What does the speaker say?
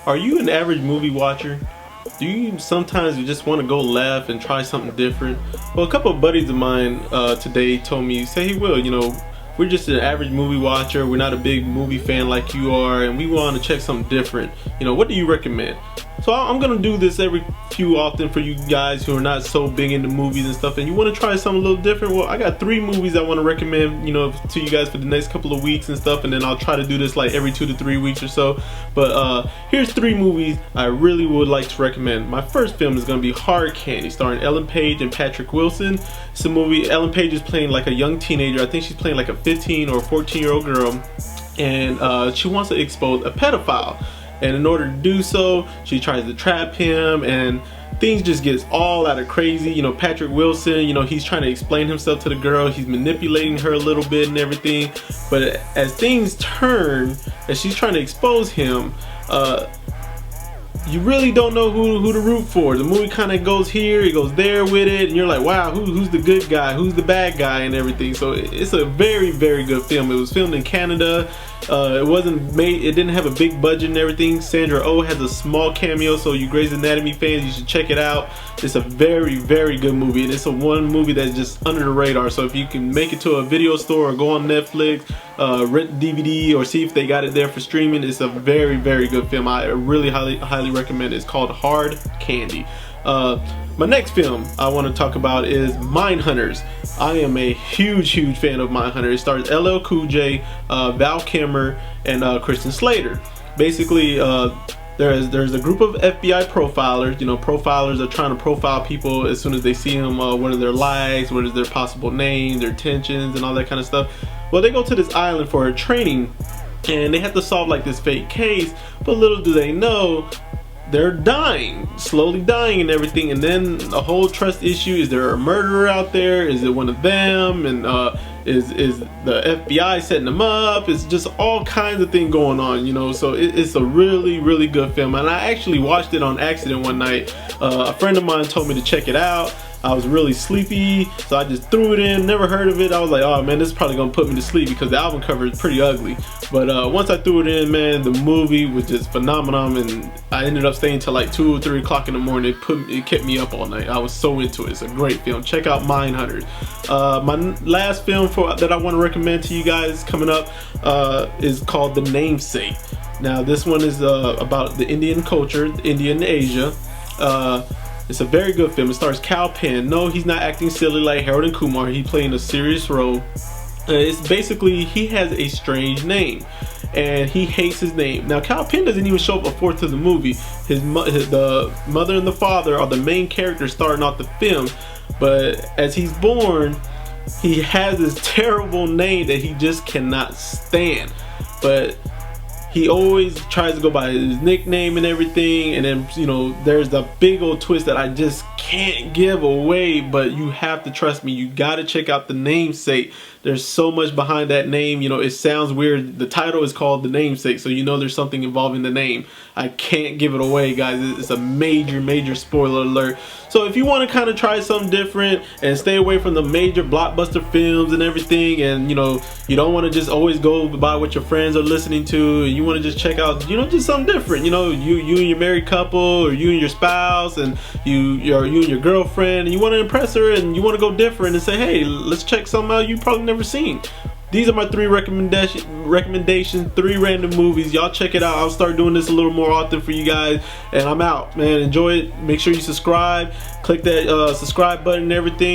Are you an average movie watcher? Do you sometimes just want to go left and try something different? Well, a couple of buddies of mine today told me, say, hey Will, we're just an average movie watcher, we're not a big movie fan like you are, and we want to check something different. What do you recommend? So I'm gonna do this every few often for you guys who are not so big into movies and stuff, and you want to try something a little different. Well, I got 3 movies I want to recommend, to you guys for the next couple of weeks and stuff, and then I'll try to do this like every 2 to 3 weeks or so. But here's 3 movies I really would like to recommend. My first film is gonna be Hard Candy, starring Ellen Page and Patrick Wilson. It's a movie. Ellen Page is playing like a young teenager. I think she's playing like a 15 or 14-year-old girl, and she wants to expose a pedophile. And in order to do so, she tries to trap him, and things just gets all out of crazy. Patrick Wilson, he's trying to explain himself to the girl. He's manipulating her a little bit and everything. But as things turn, as she's trying to expose him, you really don't know who to root for. The movie kind of goes here, it goes there with it, and you're like, wow, who's the good guy, who's the bad guy, and everything. So it's a very, very good film. It was filmed in Canada. It didn't have a big budget and everything. Sandra Oh has a small cameo, so you Grey's Anatomy fans, you should check it out. It's a very, very good movie, and it's one movie that's just under the radar. So if you can make it to a video store or go on Netflix, rent DVD, or see if they got it there for streaming, it's a very, very good film. I really highly recommend it. It's called Hard Candy. My next film I want to talk about is Mindhunters. I am a huge fan of Mindhunters. It stars LL Cool J, Val Kilmer, and Kristen Slater. Basically, there's a group of FBI profilers. Profilers are trying to profile people as soon as they see them. What are their likes? What is their possible name? Their intentions and all that kind of stuff. Well, they go to this island for a training, and they have to solve like this fake case. But little do they know, they're dying, slowly dying and everything. And then a whole trust issue. Is there a murderer out there? Is it one of them? And is the FBI setting them up? It's just all kinds of things going on, so it's a really, really good film. And I actually watched it on accident one night. A friend of mine told me to check it out. I was really sleepy, so I just threw it in, never heard of it. I was like, oh man, this is probably gonna put me to sleep because the album cover is pretty ugly. But once I threw it in, man, the movie was just phenomenal, and I ended up staying till like 2 or 3 o'clock in the morning. It kept me up all night. I was so into it. It's a great film. Check out Mindhunters. My last film that I want to recommend to you guys coming up is called The Namesake. Now this one is about the Indian culture, India and Asia. It's a very good film. It stars Kal Penn. No, he's not acting silly like Harold and Kumar. He's playing a serious role. It's basically, he has a strange name, and he hates his name. Now, Kal Penn doesn't even show up before to the movie. The mother and the father are the main characters starting off the film. But as he's born, he has this terrible name that he just cannot stand. But he always tries to go by his nickname and everything, and then there's the big old twist that I just can't give away, but you have to trust me. You got to check out The Namesake. There's so much behind that name. It sounds weird. The title is called The Namesake, so there's something involving the name. I can't give it away, guys. It's a major spoiler alert. So if you want to kind of try something different and stay away from the major blockbuster films and everything, and you don't want to just always go by what your friends are listening to, and you want to just check out just something different, you and your married couple, or you and your spouse, and you and your girlfriend, and you want to impress her, and you want to go different and say, hey, let's check something out you probably never seen. These are my 3 recommendations, 3 random movies. Y'all check it out. I'll start doing this a little more often for you guys, and I'm out, man. Enjoy it. Make sure you subscribe. Click that subscribe button and everything.